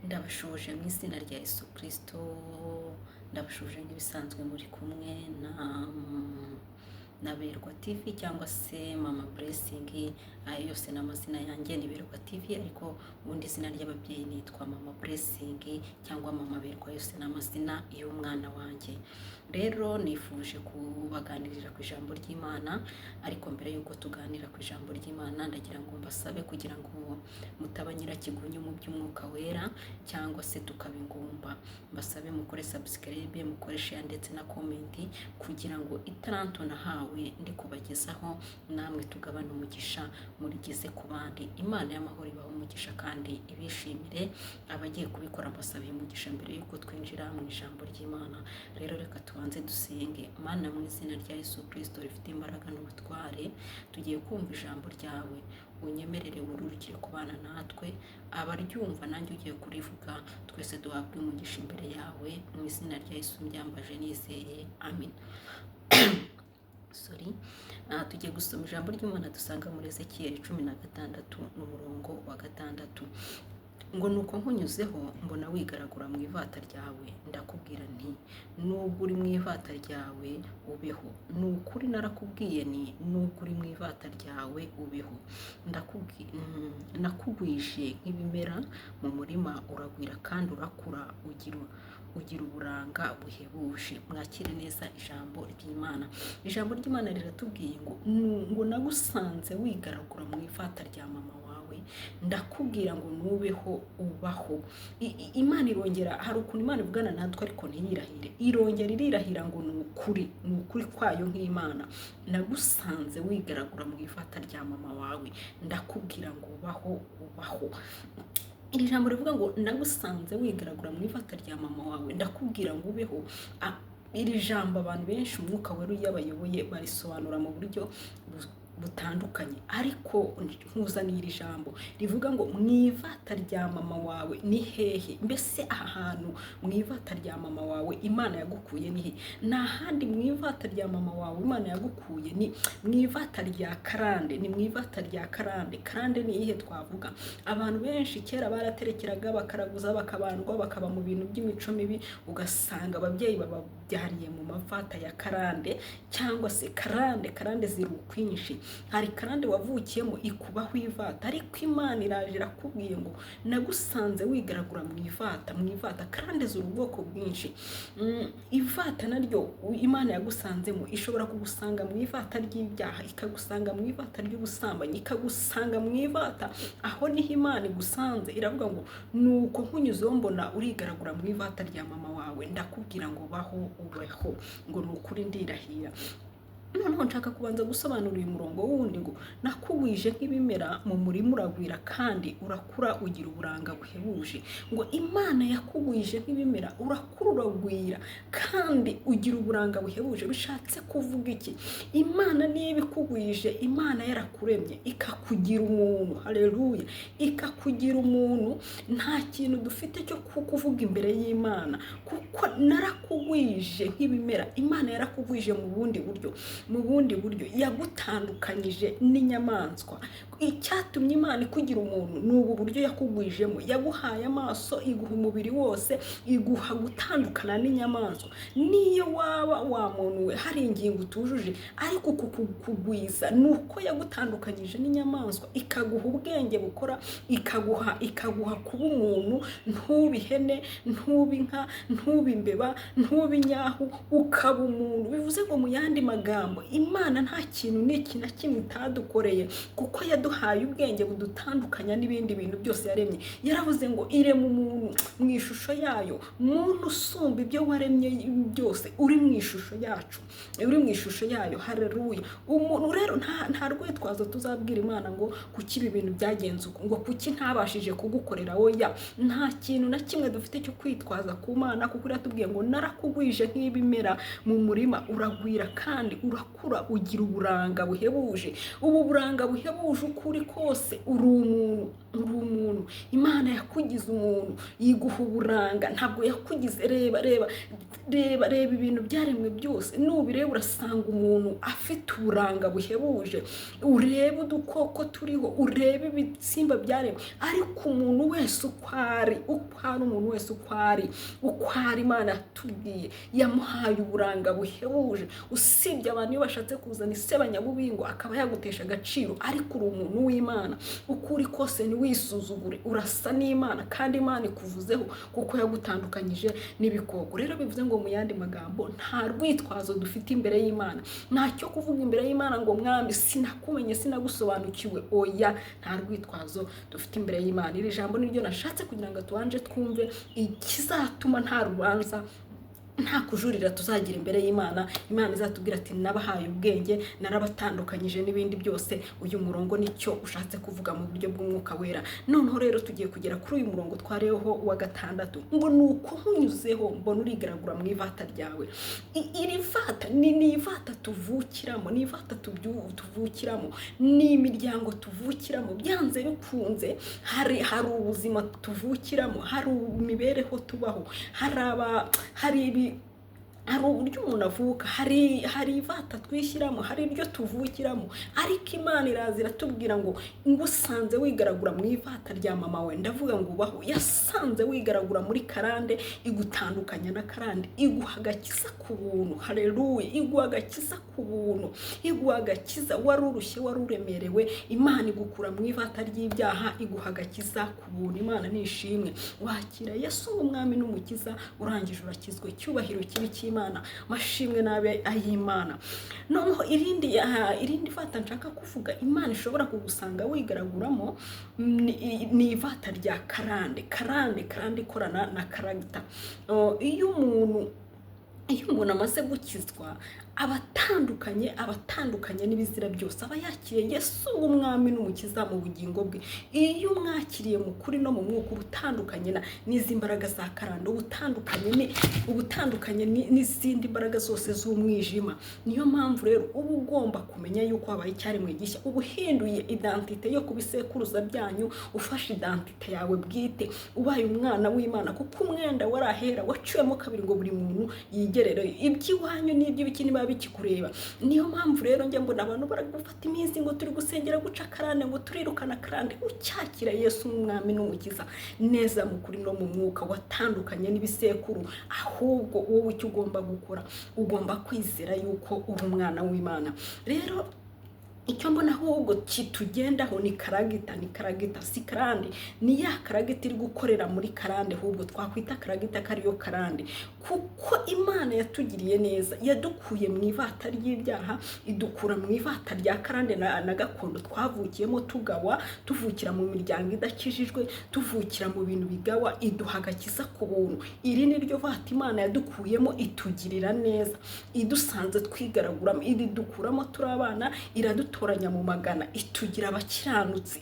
Ndabashuje mu izina rya Yesu Kristo, ndabashuje nk'ibisanzwe muri kumwe na Berwa TV cyangwa se Mama Blessing. Ayo yose n'amazina yanjye ni Berwa TV, ariko ubundi izina ry'ababyeyi nitwa Mama Blessing cyangwa Mama Berwa, yose n'amazina y'umwana wanjye. Rero nifuje kubaganirira ku ijambo ry'Imana, ariko mbere yuko tuganira ku ijambo ry'Imana ndagira ngo mbasabe kugira ngo mutaba nyirakigunyu mu by'umwuka wera cyangwa se tukaba ingumba. Mbasabe mukore subscribe, mukore share ndetse na comment, kugira ngo itaranto nahawe ndi kubagezaho namwe tugabane umugisha murigeze ku bandi. Imana y'amahoro ibaho umugisha kandi ibishimire. Abagiye kubikora mbasabe umugisha mbere yuko twinjira mu ijambo ry'Imana. Rero reka tubanze dusenge. Mana, mu izina rya Yesu Kristo rifite imbaraga n'ubutware, tugiye kumva ijambo ryawe. Unyemerere wururukire kubana natwe, abaryumva nanjye ugiye kurivuga, twese duhabwe umugisha imbere yawe, mu izina rya Yesu mbyambaje nizeye, amen. Tugiye gusoma ijambo ry'Imana dusanga muri Ezekiyeli 16 n'umurongo wa 6. Ngo nuko nkunyuzeho mbona wigaragura mu ivata ryawe, ndakubwira nti nubwo uri mu ivata ryawe ubeho. Nukuri narakubwiye ni nubwo uri mu ivata ryawe ubeho. Nakugwije nk'ibimera mu murima, uragwira kandi urakura, ugira uburanga buhebuje. Mwakire neza ijambo ry'Imana. Ijambo ry'Imana riratubwiye ngo nagusanze wigaragura mu ivata rya mama wawe, ndakubwira ngo nubeho ubaho. Imana irongera, hari ukuntu Imana ivugana natwe ariko ntiyirahire, irongera irirahira ngo nukuri kwayo nk'Imana. Nagusanze wigaragura mu ivata rya mama wawe, ndakubwira ngo ubaho. Iri jambo rivuga ngo nagusanze wigaragura mu ivata rya mama wawe, ndakubwira ngo ubeho. Iri jambo abantu benshi umwuka wera yabayoboye barisobanura mu buryo butandukanye, ariko nkuzaniye iri jambo rivuga ngo mu ivata rya mama wawe ni hehe? Mbese aha hantu mu ivata rya mama wawe Imana yagukuye ni he? Nta handi mu ivata rya mama wawe Imana yagukuye, ni mu ivata rya karande. Ni mu ivata rya karande. Karande ni ihe twavuga? Abantu benshi kera baraterekeraga, bakaraguza, bakabandwa, bakaba mu bintu by'imico mibi, ugasanga ababyeyi bababyariye mu mavata ya karande cyangwa se karande ziri ukwinshi. Hari karande wavukiyemo ikubaho ivata, ariko Imana iraje irakubwiye ngo nagusanze wigaragura mu ivata. Karande ziri ubwoko bwinshi. Ivata naryo Imana yagusanzemo ishobora kugusanga mu ivata ry'ibyaha, ikagusanga mu ivata ry'ubusambanyi, ikagusanga mu ivata. Aho niho Imana igusanze, iravuga ngo nuko nkunyuzeho mbona urigaragura mu ivata rya mama wawe, ndakubwira ngo ubeho. Ngo nukuri ndirahira. Noneho nshaka kubanza gusobanura uyu murongo wundi ngo nakugwije nk'ibimera mu murima, uragwira kandi urakura, ugira uburanga buhebuje. Ngo Imana yakugwije nk'ibimera, urakura, uragwira kandi ugira uburanga buhebuje. Bishatse kuvuga iki? Imana niba ikugwije, Imana yarakuremye ikakugira umuntu, haleluya, ikakugira umuntu. Nta kintu dufite cyo kuvuga imbere y'Imana, kuko narakugwije nk'ibimera. Imana yarakugwije mu bundi buryo yagutandukanyije n'inyamaswa. Icyatumye Imana ikugira umuntu ni ubu buryo yakugwijemo. Yaguhaye amaso, iguha umubiri wose, iguha gutandukana n'inyamaswa. Niyo waba wa muntu we hari ingingo utujuje, ariko kukugwiza nuko yagutandukanyije n'inyamaswa, ikaguha ubwenge bukora, ikaguha kuba umuntu. Ntubi ihene, ntubi inka, ntubi imbeba, ntubi inyahu, ukaba umuntu. Bivuze ngo mu yandi magambo, Imana nta kintu n'iki na kimwe itadukoreye, kuko yaduhaye ubwenge budutandukanya n'ibindi bintu byose yaremye. Yaravuze ngo irema umuntu mu ishusho yayo. Muntu usumba ibyo waremye byose, uri mu ishusho yacu, uri mu ishusho yayo, haleluya. Umuntu rero nta rwitwazo tuzabwira Imana ngo kuki ibi bintu byagenze uko, ngo kuki ntabashije kugukorera. Oya, nta kintu na kimwe dufite cyo kwitwaza ku Mana, kuko iratubwiye ngo narakugwije nk'ibimera mu murima, uragwira kandi urakura, ugira uburanga buhebuje. Ubu buranga buhebuje uko uri kose uri umuntu. uri umuntu. Imana yakugize umuntu, yiguha uburanga, ntabwo yakugize. Reba ibintu byaremwe byose, nubireba urasanga umuntu afite uburanga buhebuje. Urebe udukoko turiho, urebe ibisimba byaremwe, ariko umuntu wese uko ari umuntu wese uko ari Imana yatubwiye yamuhaye uburanga buhebuje. Usibye abantu iyo bashatse kuzana isebanyabubingo akaba yagutesha agaciro, ariko uri umuntu w'Imana. Uko uri kose ntiwisuzugure, urasa n'Imana kandi Imana ikuvuzeho kuko yagutandukanyije n'ibikoko. Rero bivuze ngo mu yandi magambo, nta rwitwazo dufite imbere y'Imana. Ntacyo kuvuga imbere y'Imana ngo mwami sinakumenye sinagusobanukiwe. Oya, nta rwitwazo dufite imbere y'Imana. Iri jambo niryo nashatse kugira ngo tubanje twumve ikizatuma nta rubanza nta kujurira tuzagira imbere y'Imana. Imana izatubwira ati nabahaye ubwenge, narabatandukanyije n'ibindi byose. Uyu murongo nicyo ushatse kuvuga mu buryo bw'umwuka wera. Noneho rero tugiye kugera kuri uyu murongo twareho wa 6, ngo nuko nkunyuzeho mbona urigaragura mu ivata ryawe. Iri vata ni ivata tuvukiramo, ni ivata tuvukiramo, ni imiryango tuvukiramo. Byanze bikunze hari ubuzima tuvukiramo, hari imibereho tubaho, hari uburyo umuntu avuka, hari ivata twishyiramo, hari ibyo tuvukiramo. Ariko Imana iraza iratubwira ngo usanze wigaragura mu ivata rya mama we, ndavuga ngo ubaho. Yasanze wigaragura muri karande, igutandukanya na karande, iguha agakiza ku buntu. Haleluya! Iguha agakiza ku buntu, iguha agakiza. Wari urushye, wari uremerewe, Imana igukura mu ivata ry'ibyaha, iguha agakiza ku buntu. Imana nishimwe. Wakira Yesu umwami n'umukiza, urangije urakizwe. Cyubahiro kibi cy'Imana, mashimwe nabe ay'Imana. Noneho irindi vata nshaka kuvuga Imana ishobora kugusanga wigaraguramo ni ivata rya karande ikorana na karagita. Iyo umuntu amaze gukizwa abatandukanye n'ibizira byose, aba yakiriye Yesu umwami n'umukiza mu bugingo bwe. Iyo umwakiriye mu kuri no mu mwuka, ubutandukanye n'izi mbaraga za karande, ubutandukanye n'izindi mbaraga zose z'umwijima. Niyo mpamvu rero uba ugomba kumenya yuko habaye icyaremwe gishya, uba uhinduye identite yo kubisekuruza byanyu, ufashe identite yawe bwite, ubaye umwana w'Imana, kuko umwenda warahera waciwemo kabiri ngo buri muntu yigerere iby'iwanyu n'iby'ibiki niba bikikureba. Niyo mpamvu rero njye mbona abantu baragufata iminsi ngo turi gusengera guca karande, ngo turirukana karande. Ucyakira Yesu umwami n'umukiza neza mu kuri no mu mwuka, watandukanye n'ibisekuru. Ahubwo wowe icyo ugomba gukora, ugomba kwizera yuko uri umwana w'Imana. Rero icyo mbona ahubwo kitugendaho ni karagita, si karande. Ni ya karagita iri gukorera muri karande, ahubwo twakwita karagita kariyo karande. Kuko Imana yatugiriye neza, yadukuye mu ivata ry'ibyaha, idukura mu ivata rya karande na gakondo twavukiyemo tugawa, tuvukira mu miryango idakijijwe, tuvukira mu bintu bigawa, iduha agakiza ku buntu. Iri ni ryo vata Imana yadukuyemo, itugirira neza, idusanze twigaraguramo, idukuramo turi abana, iradutoranya mu magana, itugira abakiranutsi,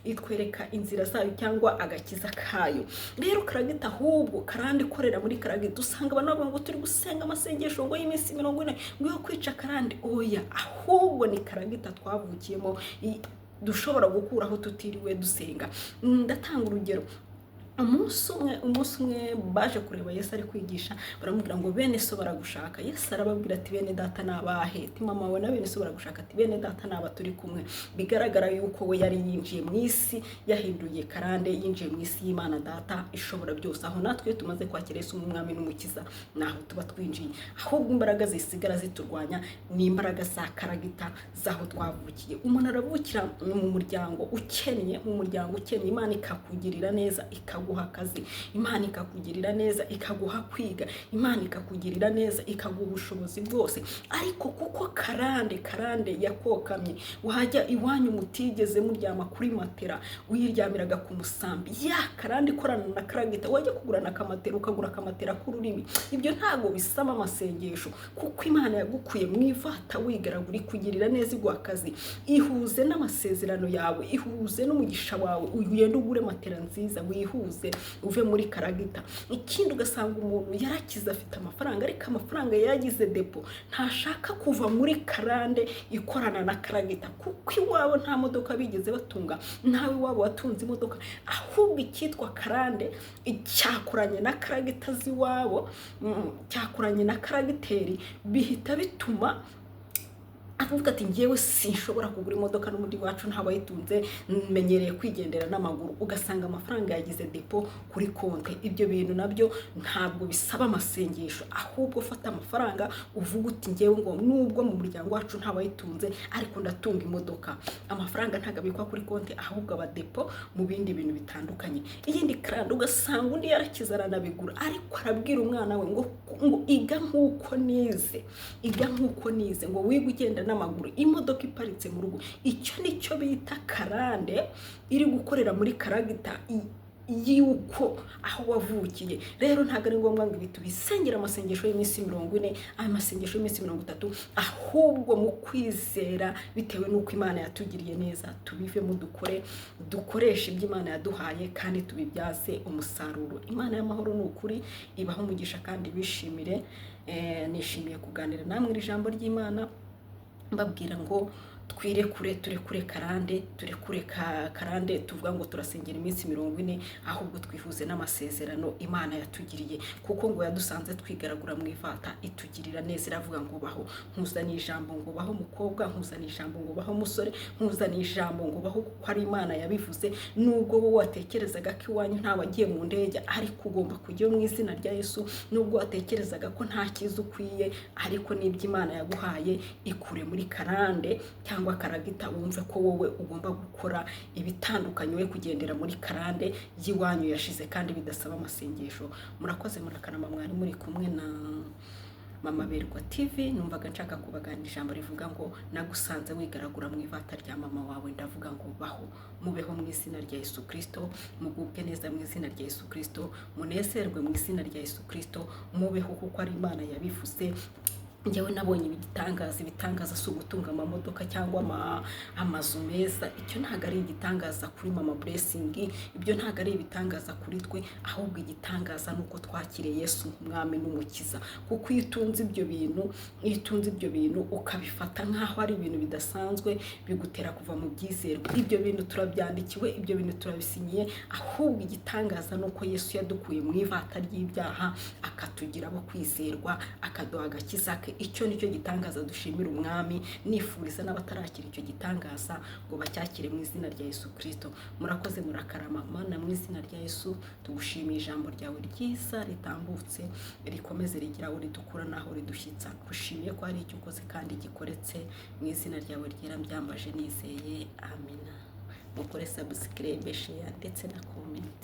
itwereka inzira zayo cyangwa agakiza kayo. Rero karagita ahubwo karande ikorera muri karagita. Usanga abantu bavuga ngo turi gusenga amasengesho ngo y'iminsi 40 ngo yo kwica karande. Oya, ahubwo ni karagita twavukiyemo, dushobora gukuraho tutiriwe dusenga. Ndatanga urugero. Umunsi umwe baje kureba Yesu ari kwigisha, baramubwira ngo bene so baragushaka. Yesu arababwira ati bene data nabahe? Ati mama we na bene so baragushaka. Ati bene data naba turi kumwe. Bigaragara yuko we yari yinjiye mu isi, yahinduye karande, yinjiye mu isi y'Imana Data ishobora byose. Aho natwe tumaze kwakira Yesu umwami n'umukiza, naho tuba twinjiye. Ahubwo imbaraga zisigara ziturwanya ni imbaraga za karagita zaho twavukiye. Umuntu aravukira mu muryango ukennye, Imana ikakugirira neza, ikaguha akazi, Imana ikakugirira neza, ikaguha kwiga, Imana ikakugirira neza, ikaguha ubushobozi bwose. Ariko kuko karande yakokamye, wajya iwanyu mutigeze muryama kuri matera, wiryamiraga ku musambi. Ya karande ikorana na karagita, wajya kugurana akamatera ukagura akamatera k'ururimi. Ibyo ntago bisama amasengesho, kuko Imana yagukuye mu ivata wigaragura, ikugirira neza, iguha akazi, ihuze n'amasezerano yawe, ihuze n'umugisha wawe. Ugende ugure matera nziza, wihuze wivuze uve muri karagita. Ikindi ugasanga umuntu yarakize afite amafaranga, ariko amafaranga yagize depo, ntashaka kuva muri karande ikorana na karagita, kuko iwabo nta modoka bigeze batunga, ntawe iwabo watunze imodoka, ahubwo icyitwa karande cyakoranye na karagita z'iwabo, cyakoranye na karagiteri, bihita bituma avuga ati ngewe sinshobora kugura imodoka n'umundi wacu ntabayitunze, menyereye kwigendera n'amaguru. Ugasanga amafaranga yagize depo kuri konte. Ibyo bintu nabyo ntabwo bisaba amasengesho, ahubwo fata amafaranga uvuga uti ngewe ngo nubwo mu muryango wacu ntabayitunze ariko ndatunga imodoka. Amafaranga ntagabikwa kuri konte, ahubwo aba depo mu bindi bintu bitandukanye. Iyindi karande ugasanga undi yarakiza aranabigura, ariko arabwira umwana we ngo iga nk'uko nize, iga nk'uko nize, ngo wiga ugenda n'amaguru, imodoka iparitse mu rugo. Icyo nicyo bita karande iri gukorera muri karagita yuko aho wavukiye. Rero ntabwo ari ngombwa ngo ibitu bisengera amasengesho y'iminsi 40, amasengesho y'iminsi 30, ahubwo mu kwizera bitewe n'uko Imana yatugiriye neza, tubivemo dukoreshe ibyo Imana yaduhaye kandi tubibyaze umusaruro. Imana y'amahoro ni ukuri ibaho umugisha kandi bishimire. Nishimiye kuganira namwe ijambo ry'Imana, mbabwira ngo turekure karande tuvuga ngo turasengera iminsi 40, ahubwo twihuze n'amasezerano Imana yatugiriye, kuko ngo yadusanze twigaragura mu ivata itugirira neza. Iravuga ngo baho, nkuzaniye ijambo ngo baho mukobwa, nkuzaniye ijambo ngo baho musore, nkuzaniye ijambo ngo baho, kuko ari Imana yabivuze. Nubwo wowe watekerezaga ko iwanyu nta wagiye mu ndege, ariko ugomba kujya mu izina rya Yesu. Nubwo watekerezaga ko nta kiza ukwiye, ariko n'ibyo Imana yaguhaye ikure muri karande cyangwa karagita, wumve ko wowe ugomba gukora ibitandukanye, we kugendera muri karande y'iwanyu yashize kandi bidasaba amasengesho. Murakoze, murakarama. Mwari muri kumwe na Mama Berwa TV. Numvaga nshaka kubaganira ijambo rivuga ngo nagusanze wigaragura mu ivata rya mama wawe. Ndavuga ngo baho, mubeho mu izina rya Yesu Kristo, mugubwe neza mu izina rya Yesu Kristo, munezerwe mu izina rya Yesu Kristo, mubeho kuko ari Imana yabivuze. Njyewe nabonye ibitangaza si ugutunga amamodoka cyangwa amazu meza. Icyo ntabwo ari igitangaza kuri Mama Blessing, ibyo ntabwo ari ibitangaza kuri twe, ahubwo igitangaza nuko twakiriye Yesu nk'umwami n'umukiza. Kuko iyo utunze ibyo bintu ukabifata nk'aho ari ibintu bidasanzwe, bigutera kuva mu byizerwa. Ibyo bintu turabyandikiwe, ibyo bintu turabisinyiye, ahubwo igitangaza nuko Yesu yadukuye mu ivata ry'ibyaha akatugira abo kwizerwa, akaduha agakiza ke. Icyo nicyo gitangaza dushimira umwami. Nifuriza n'abatarakira icyo gitangaza ngo bacyakire mu izina rya Yesu Kristo. Murakoze, murakarama. Mana, mu izina rya Yesu tugushimiye ijambo ryawe ryiza ritambutse, rikomeze rigira aho ridukura naho ridushyitsa. Gushimiye ko hari icyo ukoze kandi gikoretse. Mu izina ryawe ryera mbyambaje nizeye, amina. Mukore subscribe, share ndetse na comment.